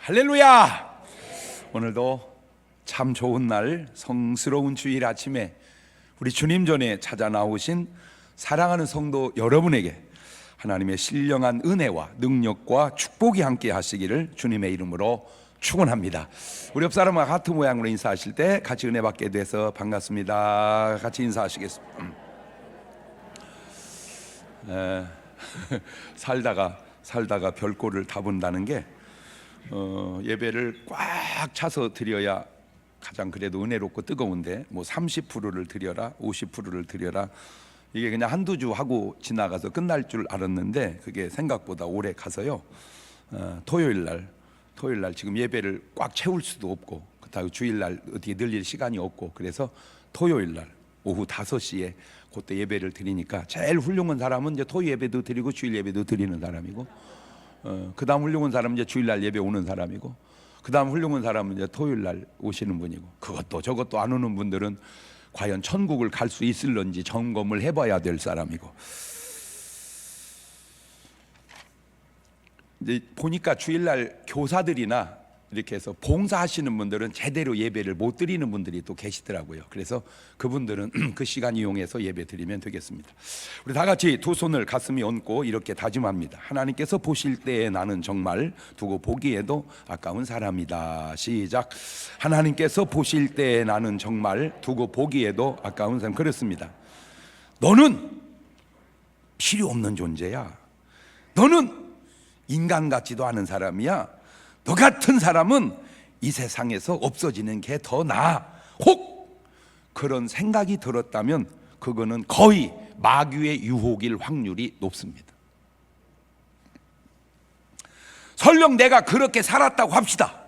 할렐루야! 오늘도 참 좋은 날, 성스러운 주일 아침에 우리 주님 전에 찾아 나오신 사랑하는 성도 여러분에게 하나님의 신령한 은혜와 능력과 축복이 함께 하시기를 주님의 이름으로 축원합니다. 우리 옆 사람과 같은 모양으로 인사하실 때 같이 은혜 받게 돼서 반갑습니다. 같이 인사하시겠습니다. 살다가 별꼴을 다 본다는 게 예배를 꽉 차서 드려야 가장 그래도 은혜롭고 뜨거운데 뭐 30%를 드려라 50%를 드려라 이게 그냥 한두 주 하고 지나가서 끝날 줄 알았는데 그게 생각보다 오래 가서요. 토요일 날 지금 예배를 꽉 채울 수도 없고 그렇다고 주일날 어떻게 늘릴 시간이 없고 그래서 토요일 날 오후 5시에 그때 예배를 드리니까 제일 훌륭한 사람은 이제 토요 예배도 드리고 주일 예배도 드리는 사람이고 그 다음 훌륭한 사람은 이제 주일날 예배 오는 사람이고 그 다음 훌륭한 사람은 이제 토요일날 오시는 분이고 그것도 저것도 안 오는 분들은 과연 천국을 갈 수 있을런지 점검을 해봐야 될 사람이고 이제 보니까 주일날 교사들이나 이렇게 해서 봉사하시는 분들은 제대로 예배를 못 드리는 분들이 또 계시더라고요. 그래서 그분들은 그 시간 이용해서 예배 드리면 되겠습니다. 우리 다 같이 두 손을 가슴에 얹고 이렇게 다짐합니다. 하나님께서 보실 때에 나는 정말 두고 보기에도 아까운 사람이다. 시작. 하나님께서 보실 때에 나는 정말 두고 보기에도 아까운 사람. 그렇습니다. 너는 필요 없는 존재야. 너는 인간 같지도 않은 사람이야. 너 같은 사람은 이 세상에서 없어지는 게 더 나아. 혹 그런 생각이 들었다면 그거는 거의 마귀의 유혹일 확률이 높습니다. 설령 내가 그렇게 살았다고 합시다.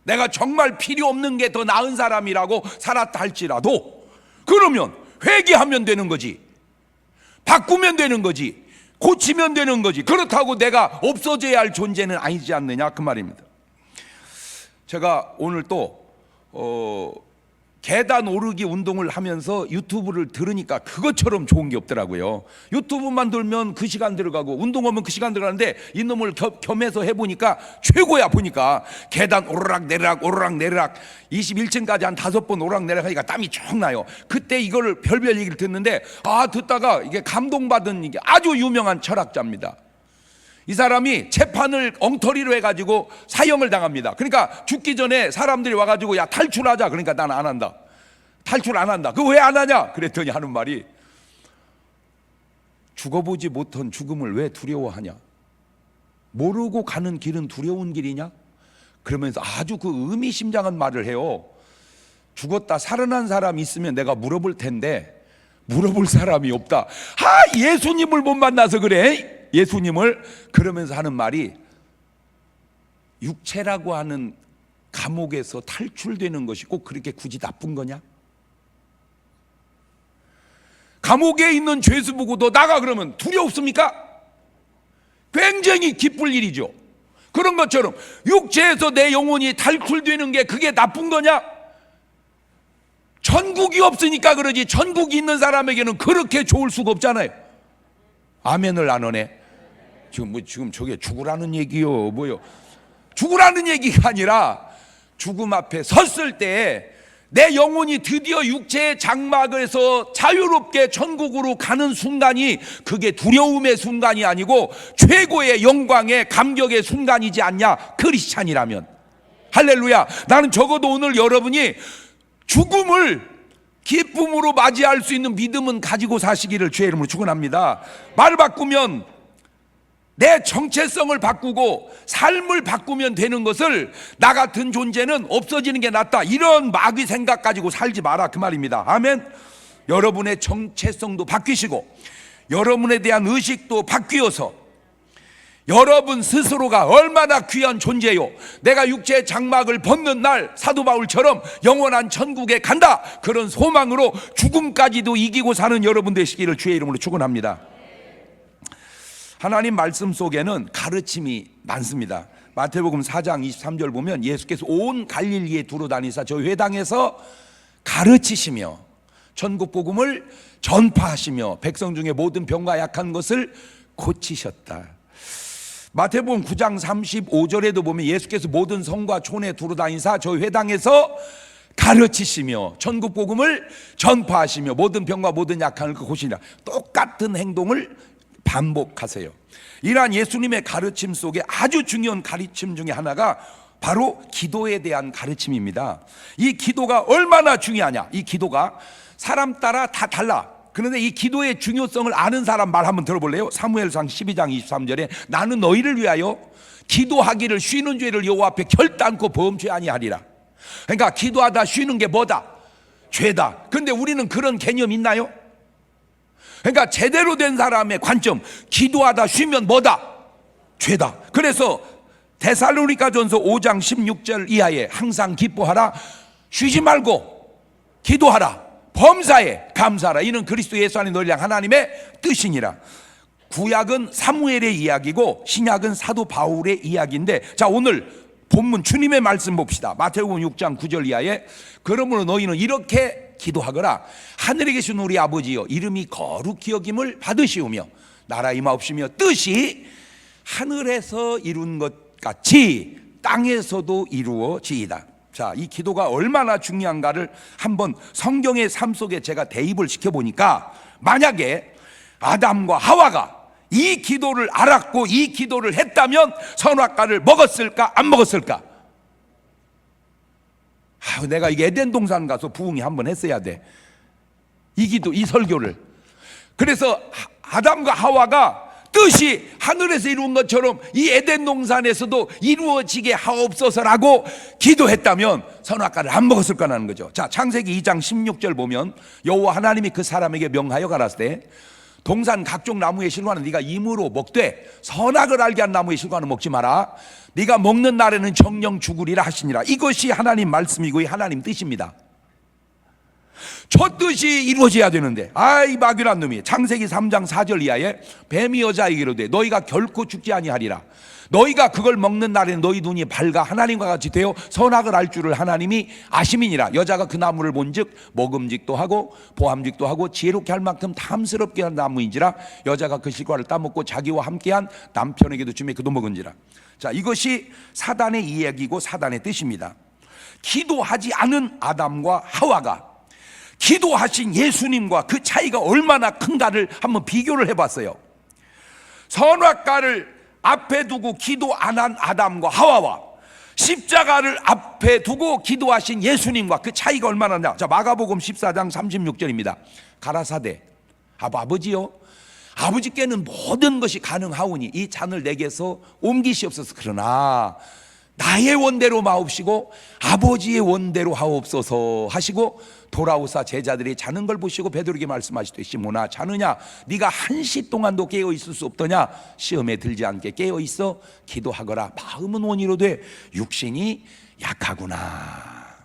내가 정말 필요 없는 게 더 나은 사람이라고 살았다 할지라도 그러면 회개하면 되는 거지. 바꾸면 되는 거지. 고치면 되는 거지. 그렇다고 내가 없어져야 할 존재는 아니지 않느냐 그 말입니다. 제가 오늘 또 계단 오르기 운동을 하면서 유튜브를 들으니까 그것처럼 좋은 게 없더라고요. 유튜브만 들면 그 시간 들어가고 운동하면 그 시간 들어가는데 이놈을 겸해서 해보니까 최고야. 보니까 계단 오르락 내리락 21층까지 한 5번 오르락 내리락 하니까 땀이 쭉 나요. 그때 이거를 별별 얘기를 듣는데 듣다가 이게 감동받은 이게 아주 유명한 철학자입니다. 이 사람이 재판을 엉터리로 해가지고 사형을 당합니다. 그러니까 죽기 전에 사람들이 와가지고 야 탈출하자. 그러니까 나는 안 한다. 탈출 안 한다. 그거 왜 안 하냐? 그랬더니 하는 말이 죽어보지 못한 죽음을 왜 두려워하냐? 모르고 가는 길은 두려운 길이냐? 그러면서 아주 그 의미심장한 말을 해요. 죽었다 살아난 사람 있으면 내가 물어볼 텐데 물어볼 사람이 없다. 예수님을 못 만나서 그래. 예수님을. 그러면서 하는 말이 육체라고 하는 감옥에서 탈출되는 것이 꼭 그렇게 굳이 나쁜 거냐? 감옥에 있는 죄수 보고 너 나가 그러면 두렵습니까? 굉장히 기쁠 일이죠. 그런 것처럼 육체에서 내 영혼이 탈출되는 게 그게 나쁜 거냐? 천국이 없으니까 그러지 천국이 있는 사람에게는 그렇게 좋을 수가 없잖아요. 아멘을 안 하네. 지금 저게 죽으라는 얘기요 뭐요? 죽으라는 얘기가 아니라 죽음 앞에 섰을 때 내 영혼이 드디어 육체의 장막에서 자유롭게 천국으로 가는 순간이 그게 두려움의 순간이 아니고 최고의 영광의 감격의 순간이지 않냐 크리스찬이라면. 할렐루야. 나는 적어도 오늘 여러분이 죽음을 기쁨으로 맞이할 수 있는 믿음은 가지고 사시기를 주의 이름으로 축원합니다. 말을 바꾸면 내 정체성을 바꾸고 삶을 바꾸면 되는 것을 나 같은 존재는 없어지는 게 낫다. 이런 마귀 생각 가지고 살지 마라 그 말입니다. 아멘. 여러분의 정체성도 바뀌시고 여러분에 대한 의식도 바뀌어서 여러분 스스로가 얼마나 귀한 존재요. 내가 육체의 장막을 벗는 날 사도 바울처럼 영원한 천국에 간다. 그런 소망으로 죽음까지도 이기고 사는 여러분 되시기를 주의 이름으로 축원합니다. 하나님 말씀 속에는 가르침이 많습니다. 마태복음 4장 23절 보면 예수께서 온 갈릴리에 두루 다니사 저 회당에서 가르치시며 천국 복음을 전파하시며 백성 중에 모든 병과 약한 것을 고치셨다. 마태복음 9장 35절에도 보면 예수께서 모든 성과 촌에 두루 다니사 저희 회당에서 가르치시며 천국 복음을 전파하시며 모든 병과 모든 약함을 고치니라. 똑같은 행동을 반복하세요. 이러한 예수님의 가르침 속에 아주 중요한 가르침 중에 하나가 바로 기도에 대한 가르침입니다. 이 기도가 얼마나 중요하냐. 이 기도가 사람 따라 다 달라. 그런데 이 기도의 중요성을 아는 사람 말 한번 들어볼래요? 사무엘상 12장 23절에 나는 너희를 위하여 기도하기를 쉬는 죄를 여호와 앞에 결단코 범죄 아니하리라. 그러니까 기도하다 쉬는 게 뭐다? 죄다. 그런데 우리는 그런 개념 있나요? 그러니까 제대로 된 사람의 관점, 기도하다 쉬면 뭐다? 죄다. 그래서 데살로니가전서 5장 16절 이하에 항상 기뻐하라, 쉬지 말고 기도하라, 범사에 감사하라. 이는 그리스도 예수 안에 너희를 향한 하나님의 뜻이니라. 구약은 사무엘의 이야기고 신약은 사도 바울의 이야기인데, 자 오늘 본문 주님의 말씀 봅시다. 마태복음 6장 9절 이하에 그러므로 너희는 이렇게 기도하거라. 하늘에 계신 우리 아버지여, 이름이 거룩히 여김을 받으시오며 나라 임하옵시며 뜻이 하늘에서 이룬 것 같이 땅에서도 이루어지이다. 자, 이 기도가 얼마나 중요한가를 한번 성경의 삶 속에 제가 대입을 시켜보니까, 만약에 아담과 하와가 이 기도를 알았고 이 기도를 했다면 선악과를 먹었을까 안 먹었을까? 내가 이게 에덴 동산 가서 부흥이 한번 했어야 돼, 이 기도, 이 설교를. 그래서 아담과 하와가 뜻이 하늘에서 이루은 것처럼 이 에덴 동산에서도 이루어지게 하옵소서라고 기도했다면 선악과를 안 먹었을 거라는 거죠. 자, 창세기 2장 16절 보면 여호와 하나님이 그 사람에게 명하여 가라사대 동산 각종 나무의 실과는 네가 임으로 먹되 선악을 알게 한 나무의 실과는 먹지 마라. 네가 먹는 날에는 정령 죽으리라 하시니라. 이것이 하나님 말씀이고 하나님 뜻입니다. 저 뜻이 이루어져야 되는데, 아이 마귀란 놈이 창세기 3장 4절 이하에 뱀이 여자에게 이르되 너희가 결코 죽지 아니하리라. 너희가 그걸 먹는 날에는 너희 눈이 밝아 하나님과 같이 되어 선악을 알 줄을 하나님이 아심이니라. 여자가 그 나무를 본즉 먹음직도 하고 보암직도 하고 지혜롭게 할 만큼 탐스럽게 한 나무인지라. 여자가 그 실과를 따먹고 자기와 함께한 남편에게도 주매 그도 먹은지라. 자, 이것이 사단의 이야기고 사단의 뜻입니다. 기도하지 않은 아담과 하와가 기도하신 예수님과 그 차이가 얼마나 큰가를 한번 비교를 해봤어요. 선악과를 앞에 두고 기도 안 한 아담과 하와와 십자가를 앞에 두고 기도하신 예수님과 그 차이가 얼마나 나. 자, 마가복음 14장 36절입니다. 가라사대 아버지요, 아버지께는 모든 것이 가능하오니 이 잔을 내게서 옮기시옵소서. 그러나 나의 원대로 마옵시고 아버지의 원대로 하옵소서 하시고 돌아오사 제자들이 자는 걸 보시고 베드로에게 말씀하시되 시몬아 자느냐, 네가 한시 동안도 깨어 있을 수 없더냐. 시험에 들지 않게 깨어 있어 기도하거라. 마음은 원이로되 육신이 약하구나.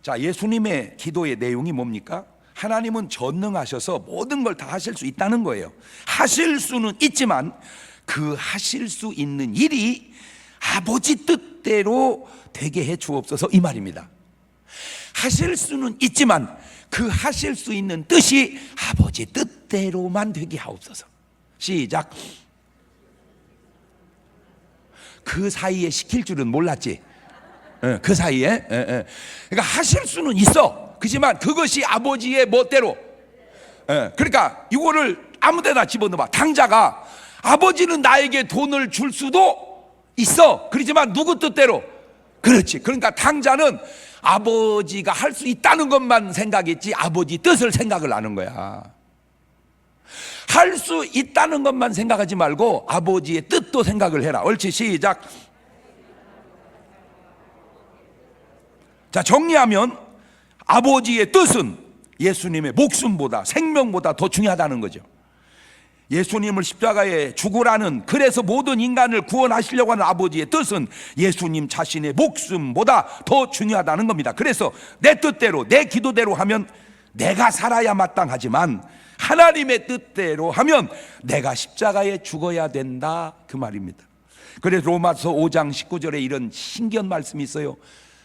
자, 예수님의 기도의 내용이 뭡니까? 하나님은 전능하셔서 모든 걸 다 하실 수 있다는 거예요. 하실 수는 있지만 그 하실 수 있는 일이 아버지 뜻대로 되게 해 주옵소서, 이 말입니다. 하실 수는 있지만 그 하실 수 있는 뜻이 아버지 뜻대로만 되게 하옵소서. 시작. 그 사이에 시킬 줄은 몰랐지. 그 사이에. 그러니까 하실 수는 있어. 그렇지만 그것이 아버지의 멋대로. 그러니까 이거를 아무데나 집어넣어봐. 당자가 아버지는 나에게 돈을 줄 수도 있어. 그렇지만 누구 뜻대로? 그렇지. 그러니까 당자는 아버지가 할 수 있다는 것만 생각했지 아버지 뜻을 생각을 안 하는 거야. 할 수 있다는 것만 생각하지 말고 아버지의 뜻도 생각을 해라. 옳지. 시작. 자, 정리하면 아버지의 뜻은 예수님의 목숨보다 생명보다 더 중요하다는 거죠. 예수님을 십자가에 죽으라는, 그래서 모든 인간을 구원하시려고 하는 아버지의 뜻은 예수님 자신의 목숨보다 더 중요하다는 겁니다. 그래서 내 뜻대로 내 기도대로 하면 내가 살아야 마땅하지만 하나님의 뜻대로 하면 내가 십자가에 죽어야 된다, 그 말입니다. 그래서 로마서 5장 19절에 이런 신기한 말씀이 있어요.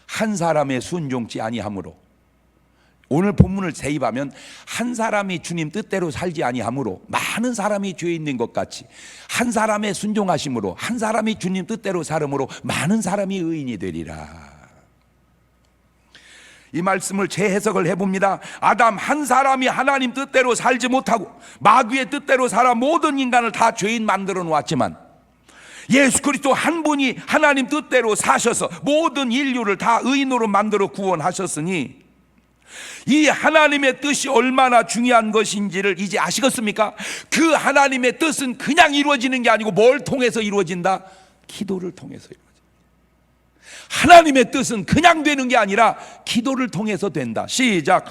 한 사람의 순종치 아니함으로 오늘 본문을 대입하면 한 사람이 주님 뜻대로 살지 아니하므로 많은 사람이 죄 있는 것 같이 한 사람의 순종하심으로 한 사람이 주님 뜻대로 살음으로 많은 사람이 의인이 되리라. 이 말씀을 재해석을 해봅니다. 아담 한 사람이 하나님 뜻대로 살지 못하고 마귀의 뜻대로 살아 모든 인간을 다 죄인 만들어 놓았지만 예수 그리스도 한 분이 하나님 뜻대로 사셔서 모든 인류를 다 의인으로 만들어 구원하셨으니 이 하나님의 뜻이 얼마나 중요한 것인지를 이제 아시겠습니까? 그 하나님의 뜻은 그냥 이루어지는 게 아니고 뭘 통해서 이루어진다? 기도를 통해서 이루어진다. 하나님의 뜻은 그냥 되는 게 아니라 기도를 통해서 된다. 시작.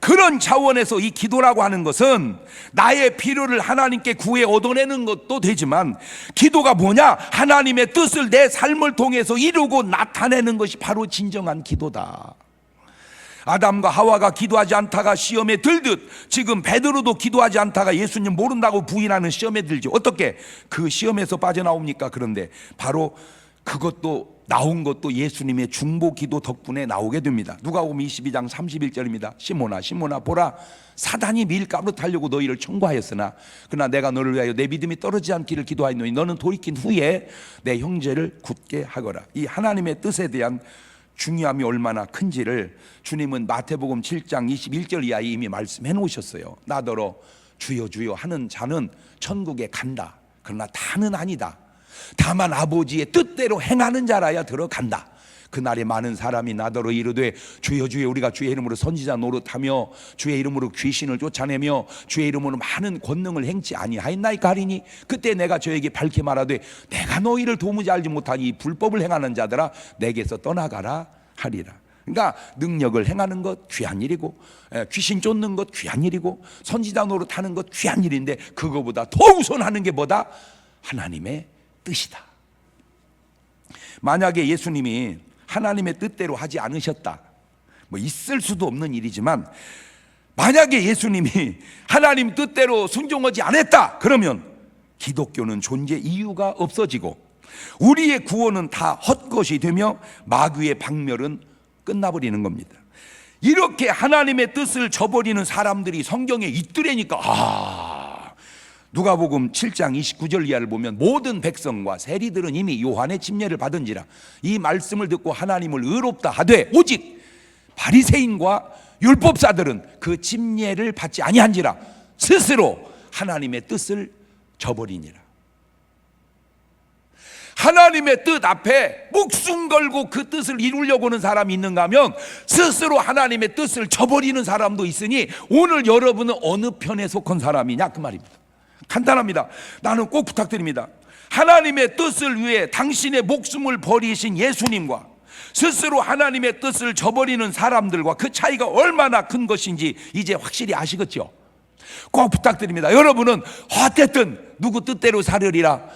그런 차원에서 이 기도라고 하는 것은 나의 필요를 하나님께 구해 얻어내는 것도 되지만 기도가 뭐냐? 하나님의 뜻을 내 삶을 통해서 이루고 나타내는 것이 바로 진정한 기도다. 아담과 하와가 기도하지 않다가 시험에 들듯 지금 베드로도 기도하지 않다가 예수님 모른다고 부인하는 시험에 들죠. 어떻게 그 시험에서 빠져나옵니까? 그런데 바로 그것도 나온 것도 예수님의 중보 기도 덕분에 나오게 됩니다. 누가복음 22장 31절입니다. 시몬아 시몬아 보라 사단이 밀가루 타려고 너희를 청구하였으나 그러나 내가 너를 위하여 내 믿음이 떨어지지 않기를 기도하였노니 너는 돌이킨 후에 내 형제를 굳게 하거라. 이 하나님의 뜻에 대한 중요함이 얼마나 큰지를 주님은 마태복음 7장 21절 이하에 이미 말씀해 놓으셨어요. 나더러 주여 주여 하는 자는 천국에 간다. 그러나 다는 아니다. 다만 아버지의 뜻대로 행하는 자라야 들어간다. 그날에 많은 사람이 나더러 이르되 주여 주여 우리가 주의 이름으로 선지자 노릇하며 주의 이름으로 귀신을 쫓아내며 주의 이름으로 많은 권능을 행치 아니하였나이까 하리니 그때 내가 저에게 밝히 말하되 내가 너희를 도무지 알지 못하니 이 불법을 행하는 자들아 내게서 떠나가라 하리라. 그러니까 능력을 행하는 것 귀한 일이고 귀신 쫓는 것 귀한 일이고 선지자 노릇하는 것 귀한 일인데 그거보다 더 우선하는 게 뭐다? 하나님의 뜻이다. 만약에 예수님이 하나님의 뜻대로 하지 않으셨다, 뭐 있을 수도 없는 일이지만 만약에 예수님이 하나님 뜻대로 순종하지 않았다 그러면 기독교는 존재 이유가 없어지고 우리의 구원은 다 헛것이 되며 마귀의 박멸은 끝나버리는 겁니다. 이렇게 하나님의 뜻을 저버리는 사람들이 성경에 있더라니까. 누가복음 7장 29절 이하를 보면 모든 백성과 세리들은 이미 요한의 침례를 받은지라 이 말씀을 듣고 하나님을 의롭다 하되 오직 바리새인과 율법사들은 그 침례를 받지 아니한지라 스스로 하나님의 뜻을 저버리니라. 하나님의 뜻 앞에 목숨 걸고 그 뜻을 이루려고 하는 사람이 있는가 하면 스스로 하나님의 뜻을 저버리는 사람도 있으니 오늘 여러분은 어느 편에 속한 사람이냐 그 말입니다. 간단합니다. 나는 꼭 부탁드립니다. 하나님의 뜻을 위해 당신의 목숨을 버리신 예수님과 스스로 하나님의 뜻을 저버리는 사람들과 그 차이가 얼마나 큰 것인지 이제 확실히 아시겠죠? 꼭 부탁드립니다. 여러분은 어쨌든 누구 뜻대로 살으리라?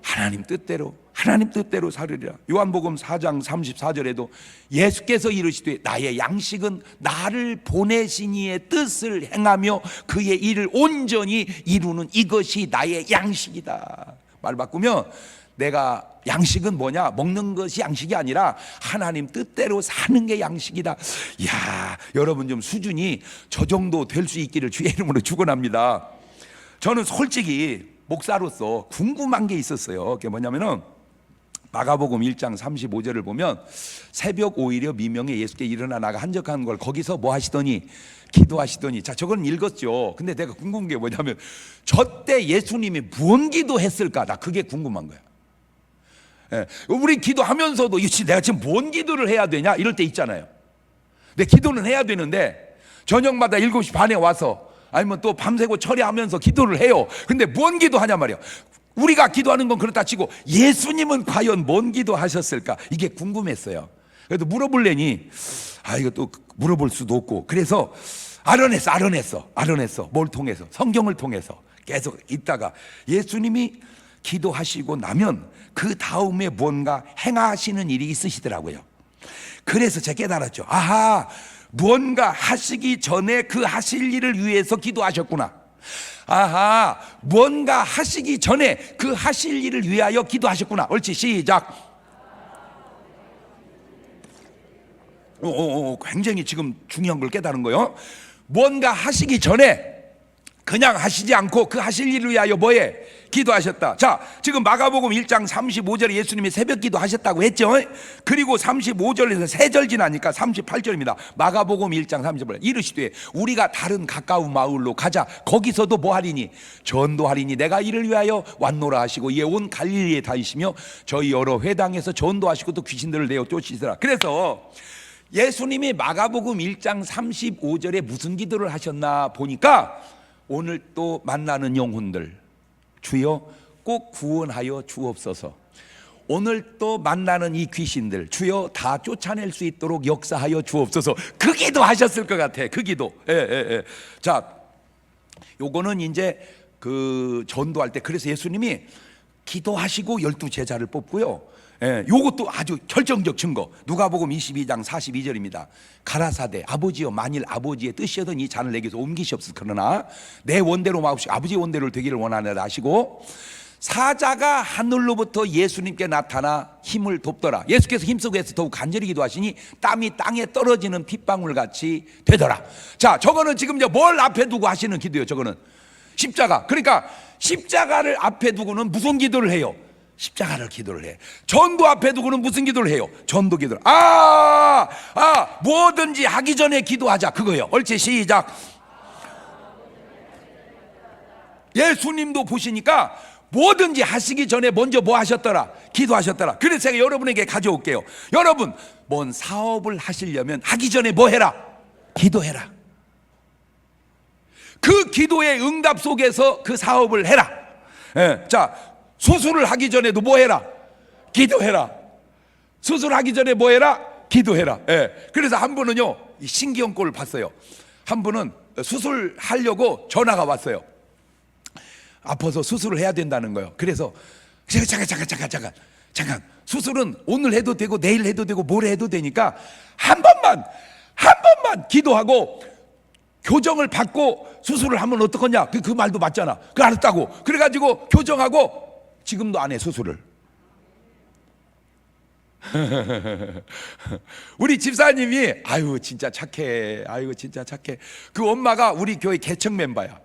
하나님 뜻대로 살으리라. 요한복음 4장 34절에도 예수께서 이르시되 나의 양식은 나를 보내신 이의 뜻을 행하며 그의 일을 온전히 이루는 이것이 나의 양식이다. 말 바꾸면 내가 양식은 뭐냐? 먹는 것이 양식이 아니라 하나님 뜻대로 사는 게 양식이다. 이야, 여러분 좀 수준이 저 정도 될 수 있기를 주의 이름으로 축원합니다. 저는 솔직히 목사로서 궁금한 게 있었어요. 그게 뭐냐면은 마가복음 1장 35절을 보면 새벽 오히려 미명에 예수께 일어나 나가 한적한 걸 거기서 뭐 하시더니 기도하시더니 자 저건 읽었죠. 근데 내가 궁금한 게 뭐냐면 저때 예수님이 무슨 기도했을까? 나 그게 궁금한 거야. 예, 우리 기도하면서도 내가 지금 뭔 기도를 해야 되냐 이럴 때 있잖아요. 근데 기도는 해야 되는데 저녁마다 7시 반에 와서 아니면 또 밤새고 처리하면서 기도를 해요. 근데 뭔 기도하냐 말이야. 우리가 기도하는 건 그렇다 치고 예수님은 과연 뭔 기도하셨을까? 이게 궁금했어요. 그래도 물어볼래니 이거 또 물어볼 수도 없고 그래서 알아냈어. 뭘 통해서? 성경을 통해서 계속 있다가 예수님이 기도하시고 나면 그 다음에 뭔가 행하시는 일이 있으시더라고요. 그래서 제가 깨달았죠. 아하, 뭔가 하시기 전에 그 하실 일을 위해서 기도하셨구나. 아하, 뭔가 하시기 전에 그 하실 일을 위하여 기도하셨구나. 옳지, 시작. 굉장히 지금 중요한 걸 깨달은 거예요. 뭔가 하시기 전에 그냥 하시지 않고 그 하실 일을 위하여 뭐해? 기도하셨다. 자, 지금 마가복음 1장 35절에 예수님이 새벽 기도 하셨다고 했죠. 그리고 35절에서 3절 지나니까 38절입니다. 마가복음 1장 35절 이르시되 우리가 다른 가까운 마을로 가자. 거기서도 뭐 하리니? 전도하리니 내가 이를 위하여 왔노라 하시고 이에 온 갈릴리에 다니시며 저희 여러 회당에서 전도하시고 또 귀신들을 내어 쫓으시더라. 그래서 예수님이 마가복음 1장 35절에 무슨 기도를 하셨나 보니까 오늘 또 만나는 영혼들 주여 꼭 구원하여 주옵소서. 오늘 또 만나는 이 귀신들 주여 다 쫓아낼 수 있도록 역사하여 주옵소서. 그 기도 하셨을 것 같아. 그 기도. 자, 요거는 이제 그 전도할 때 그래서 예수님이 기도하시고 12 제자를 뽑고요. 요것도 아주 결정적 증거. 누가복음 22장 42절입니다. 가라사대 아버지여 만일 아버지의 뜻이었던 이 잔을 내게서 옮기시옵소서. 그러나 내 원대로 마옵시고 아버지의 원대로 되기를 원하노라 하시고 사자가 하늘로부터 예수님께 나타나 힘을 돕더라. 예수께서 힘쓰고해서 더욱 간절히 기도하시니 땀이 땅에 떨어지는 핏방울 같이 되더라. 자, 저거는 지금 이제 뭘 앞에 두고 하시는 기도예요. 저거는 십자가. 그러니까 십자가를 앞에 두고는 무슨 기도를 해요? 십자가를 기도를 해. 전도 앞에 두고는 무슨 기도를 해요? 전도 기도를. 뭐든지 하기 전에 기도하자. 그거예요. 옳지, 시작. 예수님도 보시니까 뭐든지 하시기 전에 먼저 뭐 하셨더라? 기도하셨더라. 그래서 제가 여러분에게 가져올게요. 여러분, 뭔 사업을 하시려면 하기 전에 뭐 해라? 기도해라. 그 기도의 응답 속에서 그 사업을 해라. 자, 수술을 하기 전에도 뭐 해라? 기도해라. 수술하기 전에 뭐 해라? 기도해라. 그래서 한 분은요, 신기한 꼴을 봤어요. 한 분은 수술하려고 전화가 왔어요. 아파서 수술을 해야 된다는 거예요. 그래서 잠깐 수술은 오늘 해도 되고 내일 해도 되고 모레 해도 되니까 한 번만 기도하고 교정을 받고 수술을 하면 어떡하냐? 그 말도 맞잖아. 그거 알았다고. 그래가지고 교정하고 지금도 안 해, 수술을. 우리 집사님이 아유 진짜 착해. 그 엄마가 우리 교회 개척 멤버야.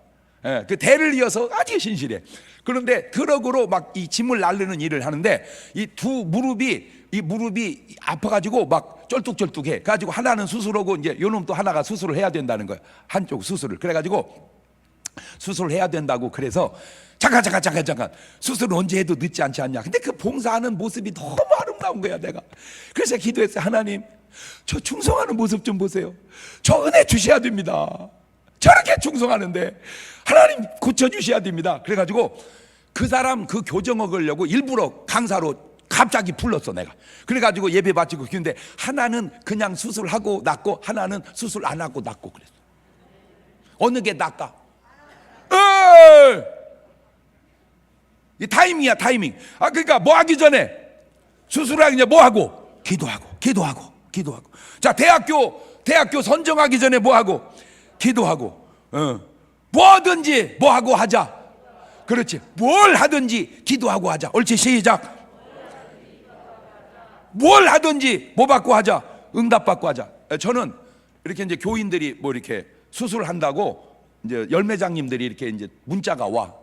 그 대를 이어서 아주 신실해. 그런데 트럭으로 막 이 짐을 나르는 일을 하는데 이 무릎이 아파가지고 막 쩔뚝쩔뚝해. 가지고 하나는 수술하고 이제 요놈 또 하나가 수술을 해야 된다는 거야. 한쪽 수술을. 그래가지고 수술을 해야 된다고. 그래서 잠깐 수술은 언제 해도 늦지 않지 않냐. 근데 그 봉사하는 모습이 너무 아름다운 거야. 내가 그래서 기도했어요. 하나님, 저 충성하는 모습 좀 보세요. 저 은혜 주셔야 됩니다. 저렇게 충성하는데 하나님 고쳐주셔야 됩니다. 그래가지고 그 사람 그 교정 먹으려고 일부러 강사로 갑자기 불렀어 내가. 그래가지고 예배 바치고. 근데 하나는 그냥 수술하고 낫고 하나는 수술 안 하고 낫고 그랬어. 어느 게 낫까? 이 타이밍이야, 타이밍. 그러니까 뭐 하기 전에 수술하기 전에 뭐 하고? 기도하고. 자, 대학교 선정하기 전에 뭐 하고? 기도하고. 뭐든지 뭐 하고 하자. 그렇지. 뭘 하든지 기도하고 하자. 옳지, 시작. 뭘 하든지 뭐 받고 하자. 응답 받고 하자. 저는 이렇게 이제 교인들이 뭐 이렇게 수술한다고 이제 열매장님들이 이렇게 이제 문자가 와.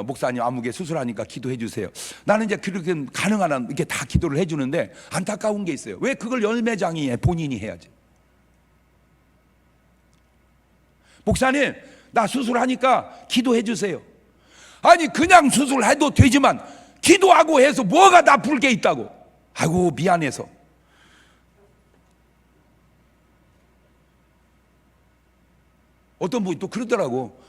목사님 아무개 수술하니까 기도해 주세요. 나는 이제 그렇게 가능한 한 이렇게 다 기도를 해 주는데 안타까운 게 있어요. 왜 그걸 열매장이 해? 본인이 해야지. 목사님, 나 수술하니까 기도해 주세요. 아니 그냥 수술해도 되지만 기도하고 해서 뭐가 나쁠 게 있다고. 아이고 미안해서. 어떤 분이 또 그러더라고.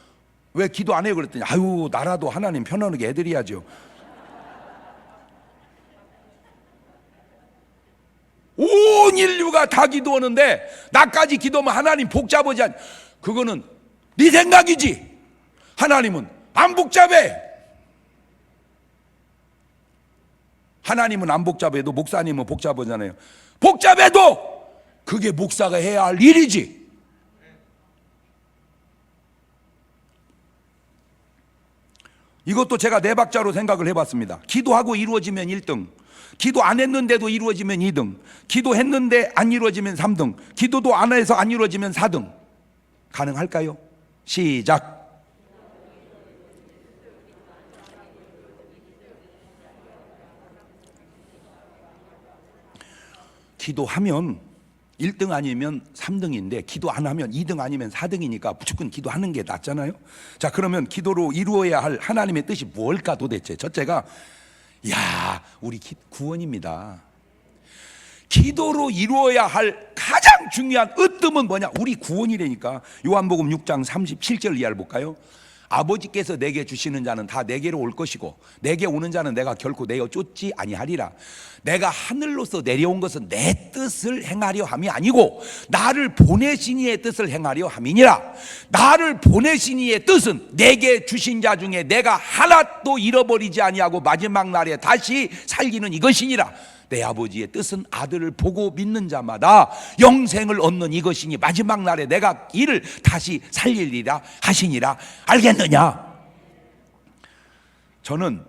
왜 기도 안 해요? 그랬더니 아유 나라도 하나님 편안하게 해드려야죠. 온 인류가 다 기도하는데 나까지 기도하면 하나님 복잡하지 않. 그거는 네 생각이지. 하나님은 안 복잡해. 하나님은 안 복잡해도 목사님은 복잡하잖아요. 복잡해도 그게 목사가 해야 할 일이지. 이것도 제가 네 박자로 생각을 해봤습니다. 기도하고 이루어지면 1등, 기도 안 했는데도 이루어지면 2등, 기도했는데 안 이루어지면 3등, 기도도 안 해서 안 이루어지면 4등. 가능할까요? 시작. 기도하면 1등 아니면 3등인데 기도 안 하면 2등 아니면 4등이니까 무조건 기도하는 게 낫잖아요. 자, 그러면 기도로 이루어야 할 하나님의 뜻이 뭘까 도대체? 첫째가 우리 구원입니다. 기도로 이루어야 할 가장 중요한 으뜸은 뭐냐? 우리 구원이라니까. 요한복음 6장 37절 이하를 볼까요? 아버지께서 내게 주시는 자는 다 내게로 올 것이고 내게 오는 자는 내가 결코 내어 쫓지 아니하리라. 내가 하늘로서 내려온 것은 내 뜻을 행하려 함이 아니고 나를 보내신 이의 뜻을 행하려 함이니라. 나를 보내신 이의 뜻은 내게 주신 자 중에 내가 하나도 잃어버리지 아니하고 마지막 날에 다시 살기는 이것이니라. 내 아버지의 뜻은 아들을 보고 믿는 자마다 영생을 얻는 이것이니 마지막 날에 내가 이를 다시 살리리라 하시니라. 알겠느냐? 저는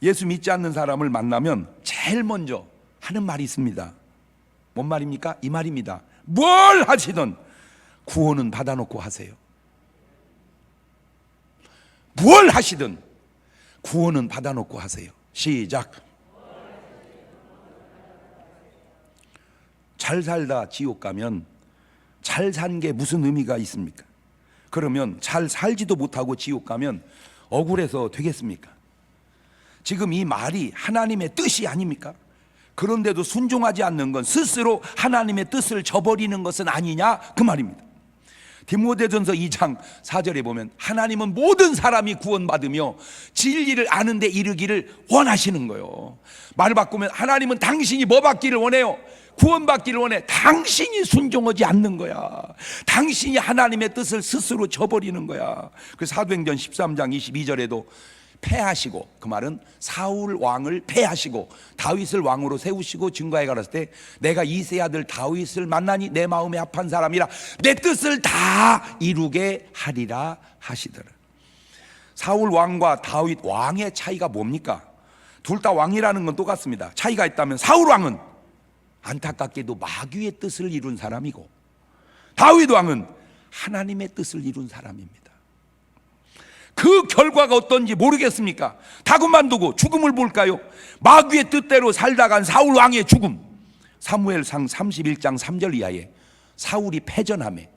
예수 믿지 않는 사람을 만나면 제일 먼저 하는 말이 있습니다. 뭔 말입니까? 이 말입니다. 뭘 하시든 구원은 받아놓고 하세요. 뭘 하시든 구원은 받아놓고 하세요. 시작. 잘 살다 지옥 가면 잘 산 게 무슨 의미가 있습니까? 그러면 잘 살지도 못하고 지옥 가면 억울해서 되겠습니까? 지금 이 말이 하나님의 뜻이 아닙니까? 그런데도 순종하지 않는 건 스스로 하나님의 뜻을 저버리는 것은 아니냐 그 말입니다. 디모데전서 2장 4절에 보면 하나님은 모든 사람이 구원받으며 진리를 아는 데 이르기를 원하시는 거예요. 말을 바꾸면 하나님은 당신이 뭐 받기를 원해요? 구원받기를 원해. 당신이 순종하지 않는 거야. 당신이 하나님의 뜻을 스스로 저버리는 거야. 그 사도행전 13장 22절에도 패하시고, 그 말은 사울 왕을 패하시고 다윗을 왕으로 세우시고 증거해 가랐을 때 내가 이세 아들 다윗을 만나니 내 마음에 합한 사람이라 내 뜻을 다 이루게 하리라 하시더라. 사울 왕과 다윗 왕의 차이가 뭡니까? 둘 다 왕이라는 건 똑같습니다. 차이가 있다면 사울 왕은 안타깝게도 마귀의 뜻을 이룬 사람이고 다윗 왕은 하나님의 뜻을 이룬 사람입니다. 그 결과가 어떤지 모르겠습니까? 다 그만두고 죽음을 볼까요? 마귀의 뜻대로 살다간 사울 왕의 죽음. 사무엘상 31장 3절 이하에 사울이 패전하매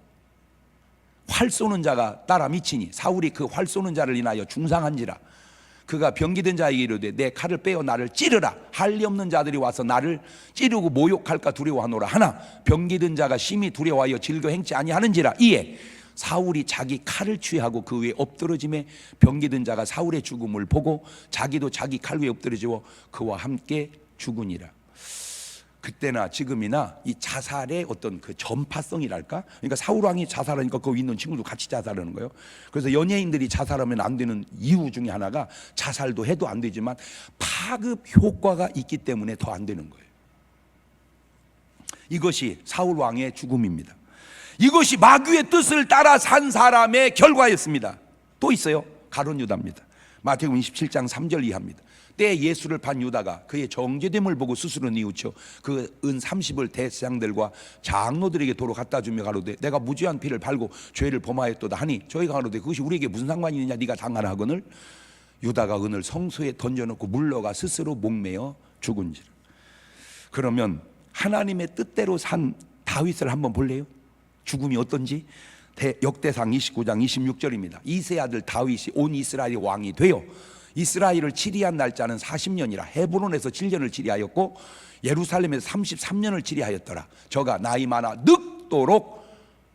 활 쏘는 자가 따라 미치니 사울이 그 활 쏘는 자를 인하여 중상한지라. 그가 병기든 자에게 이르되 내 칼을 빼어 나를 찌르라. 할 리 없는 자들이 와서 나를 찌르고 모욕할까 두려워하노라. 하나 병기든 자가 심히 두려워하여 즐겨 행치 아니하는지라. 이에 사울이 자기 칼을 취하고 그 위에 엎드러짐에 병기든 자가 사울의 죽음을 보고 자기도 자기 칼 위에 엎드러지고 그와 함께 죽으니라. 그때나 지금이나 이 자살의 어떤 그 전파성이랄까? 그러니까 사울 왕이 자살하니까 거기 있는 친구도 같이 자살하는 거예요. 그래서 연예인들이 자살하면 안 되는 이유 중에 하나가 자살도 해도 안 되지만 파급 효과가 있기 때문에 더 안 되는 거예요. 이것이 사울 왕의 죽음입니다. 이것이 마귀의 뜻을 따라 산 사람의 결과였습니다. 또 있어요. 가룟 유다입니다. 마태복음 27장 3절 이하입니다. 때 예수를 판 유다가 그의 정죄됨을 보고 스스로 뉘우쳐 그 은 30을 대제사장들과 장로들에게 도로 갖다 주며 가로되 내가 무죄한 피를 팔고 죄를 범하였도다 하니 저희가 가로되 그것이 우리에게 무슨 상관이 있느냐 네가 당하라 하거늘 유다가 은을 성소에 던져놓고 물러가 스스로 목매어 죽은지라. 그러면 하나님의 뜻대로 산 다윗을 한번 볼래요? 죽음이 어떤지? 역대상 29장 26절입니다. 이세 아들 다윗이 온 이스라엘 왕이 되어 이스라엘을 치리한 날짜는 40년이라 헤브론에서 7년을 치리하였고 예루살렘에서 33년을 치리하였더라. 저가 나이 많아 늙도록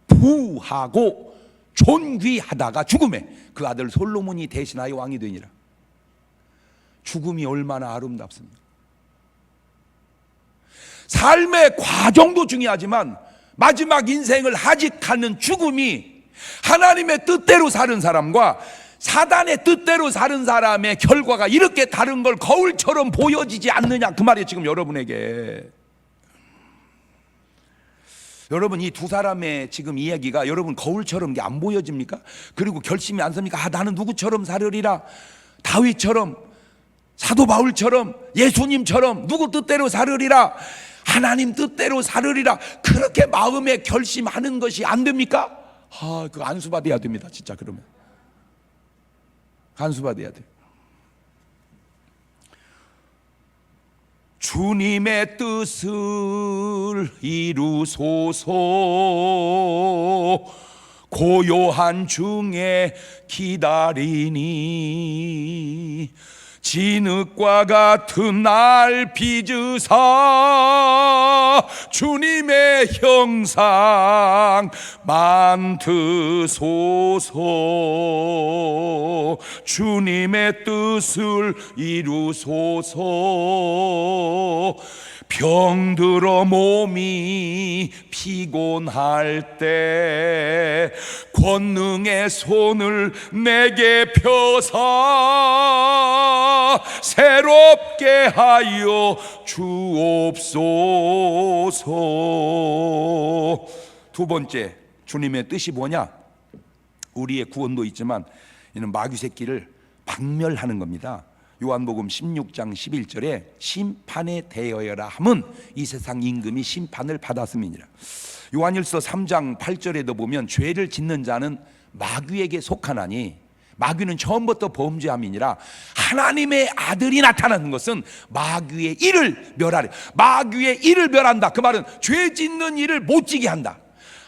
부하고 존귀하다가 죽음에 그 아들 솔로몬이 대신하여 왕이 되니라. 죽음이 얼마나 아름답습니까? 삶의 과정도 중요하지만 마지막 인생을 하직하는 죽음이 하나님의 뜻대로 사는 사람과 사단의 뜻대로 사는 사람의 결과가 이렇게 다른 걸 거울처럼 보여지지 않느냐 그 말이에요. 지금 여러분에게. 여러분 이 두 사람의 지금 이야기가 여러분 거울처럼 안 보여집니까? 그리고 결심이 안 섭니까? 나는 누구처럼 살으리라. 다윗처럼 사도 바울처럼 예수님처럼 누구 뜻대로 살으리라, 하나님 뜻대로 살으리라, 그렇게 마음에 결심하는 것이 안 됩니까? 그거 안수받아야 됩니다. 진짜. 그러면 안수받아야 돼요. 주님의 뜻을 이루소서. 고요한 중에 기다리니 진흙과 같은 날 빚으사 주님의 형상 만드소서. 주님의 뜻을 이루소서. 병들어 몸이 피곤할 때 권능의 손을 내게 펴사 새롭게 하여 주옵소서. 두 번째, 주님의 뜻이 뭐냐? 우리의 구원도 있지만 이는 마귀 새끼를 박멸하는 겁니다. 요한복음 16장 11절에 심판에 대하여라 함은 이 세상 임금이 심판을 받았음이니라. 요한일서 3장 8절에도 보면 죄를 짓는 자는 마귀에게 속하나니 마귀는 처음부터 범죄함이니라. 하나님의 아들이 나타나는 것은 마귀의 일을 멸하려. 마귀의 일을 멸한다. 그 말은 죄 짓는 일을 못 지게 한다.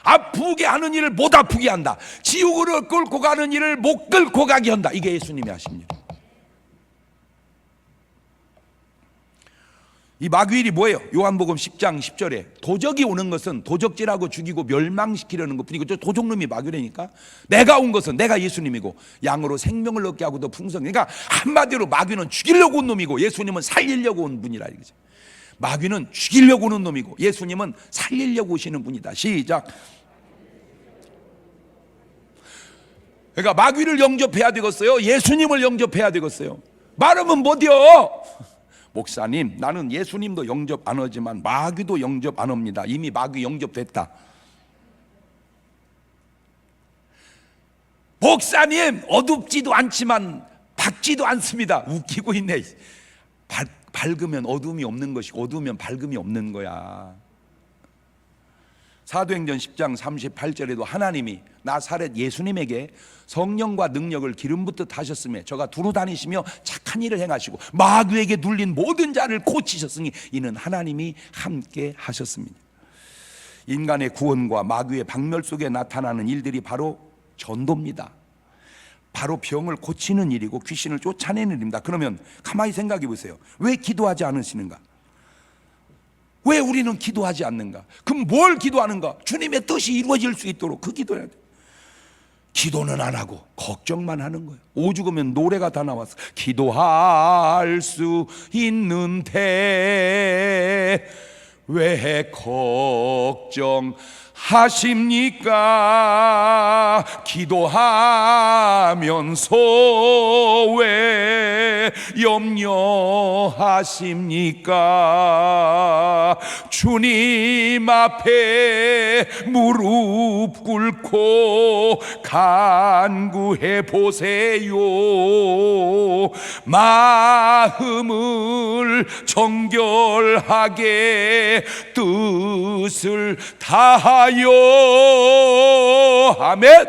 아프게 하는 일을 못 아프게 한다. 지옥으로 끌고 가는 일을 못 끌고 가게 한다. 이게 예수님이 하신 일. 이 마귀 일이 뭐예요? 요한복음 10장 10절에 도적이 오는 것은 도적질하고 죽이고 멸망시키려는 것뿐이고, 도적놈이 마귀라니까. 내가 온 것은, 내가 예수님이고 양으로 생명을 얻게 하고 더 풍성. 그러니까 한마디로 마귀는 죽이려고 온 놈이고 예수님은 살리려고 온 분이라 이거죠. 마귀는 죽이려고 오는 놈이고 예수님은 살리려고 오시는 분이다. 시작. 그러니까 마귀를 영접해야 되겠어요? 예수님을 영접해야 되겠어요? 말하면 못이요. 목사님, 나는 예수님도 영접 안 하지만 마귀도 영접 안 합니다. 이미 마귀 영접됐다. 목사님, 어둡지도 않지만 밝지도 않습니다. 웃기고 있네. 밝으면 어둠이 없는 것이고 어두우면 밝음이 없는 거야. 사도행전 10장 38절에도 하나님이 나사렛 예수님에게 성령과 능력을 기름 붓듯 하셨으며 저가 두루 다니시며 착한 일을 행하시고 마귀에게 눌린 모든 자를 고치셨으니 이는 하나님이 함께 하셨습니다. 인간의 구원과 마귀의 박멸 속에 나타나는 일들이 바로 전도입니다. 바로 병을 고치는 일이고 귀신을 쫓아내는 일입니다. 그러면 가만히 생각해 보세요. 왜 기도하지 않으시는가? 왜 우리는 기도하지 않는가? 그럼 뭘 기도하는가? 주님의 뜻이 이루어질 수 있도록 그 기도해야 돼. 기도는 안 하고 걱정만 하는 거예요. 오죽하면 노래가 다 나왔어. 기도할 수 있는데 왜 걱정하십니까? 기도하면서 왜 염려하십니까? 주님 앞에 무릎 꿇고 간구해 보세요. 마음을 정결하게 뜻을 다하여. 아멘.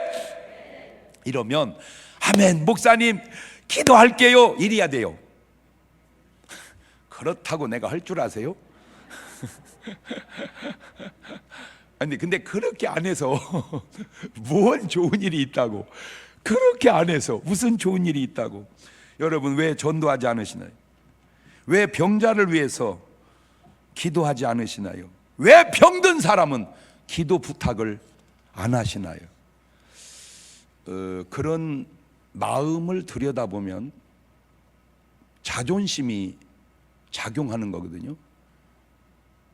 이러면 아멘, 목사님 기도할게요 이래야 돼요. 그렇다고 내가 할 줄 아세요? 아니 근데 그렇게 안 해서 뭔 좋은 일이 있다고. 그렇게 안 해서 무슨 좋은 일이 있다고. 여러분 왜 전도하지 않으시나요? 왜 병자를 위해서 기도하지 않으시나요? 왜 병든 사람은 기도 부탁을 안 하시나요? 그런 마음을 들여다보면 자존심이 작용하는 거거든요.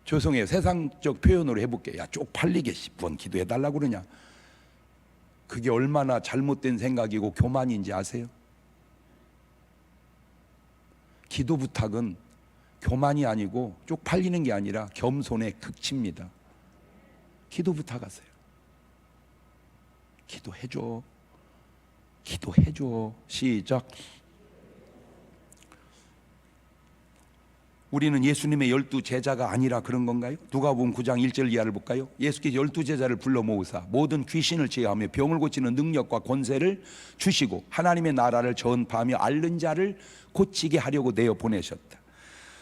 죄송해요. 세상적 표현으로 해볼게요. 야, 쪽팔리게 10번 기도해달라고 그러냐. 그게 얼마나 잘못된 생각이고 교만인지 아세요? 기도 부탁은 교만이 아니고 쪽팔리는 게 아니라 겸손의 극치입니다. 기도 부탁하세요. 기도해줘. 기도해줘. 시작. 우리는 예수님의 12제자가 아니라 그런 건가요? 누가복음 9장 1절 이하를 볼까요? 예수께서 12제자를 불러 모으사 모든 귀신을 제어하며 병을 고치는 능력과 권세를 주시고 하나님의 나라를 전파하며 앓는 자를 고치게 하려고 내어 보내셨다.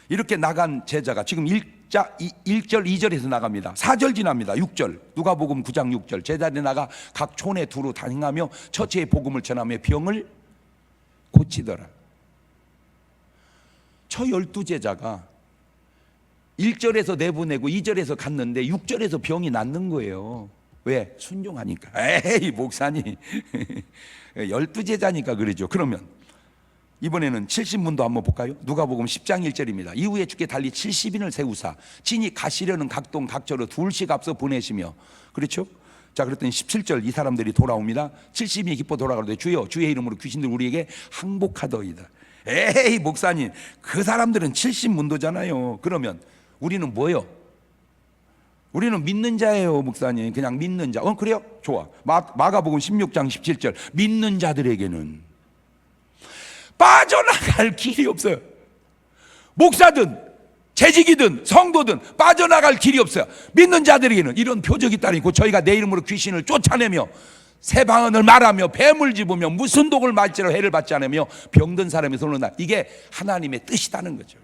이렇게 나간 제자가 지금 1절 2절에서 나갑니다. 4절 지납니다. 6절 누가복음 9장 6절 제자들이 나가 각 촌에 두루 다니며 처치의 복음을 전하며 병을 고치더라. 저 12제자가 1절에서 내보내고 2절에서 갔는데 6절에서 병이 낫는 거예요. 왜? 순종하니까. 에이 목사님 12제자니까 그러죠. 그러면 이번에는 70문도 한번 볼까요? 누가복음 10장 1절입니다. 이후에 주께 달리 70인을 세우사 친히 가시려는 각동 각처로 둘씩 앞서 보내시며, 그렇죠? 자, 그랬더니 17절 이 사람들이 돌아옵니다. 70인이 기뻐 돌아가는데 주여 주의 이름으로 귀신들 우리에게 항복하더이다. 에이 목사님 그 사람들은 70문도잖아요. 그러면 우리는 뭐예요? 우리는 믿는 자예요. 목사님 그냥 믿는 자. 그래요? 좋아. 마가복음 16장 17절 믿는 자들에게는 빠져나갈 길이 없어요. 목사든 재직이든 성도든 빠져나갈 길이 없어요. 믿는 자들에게는 이런 표적이 따르고 저희가 내 이름으로 귀신을 쫓아내며 새 방언을 말하며 뱀을 집으며 무슨 독을 맞지라 해를 받지 않으며 병든 사람이 손을 나. 이게 하나님의 뜻이라는 거죠.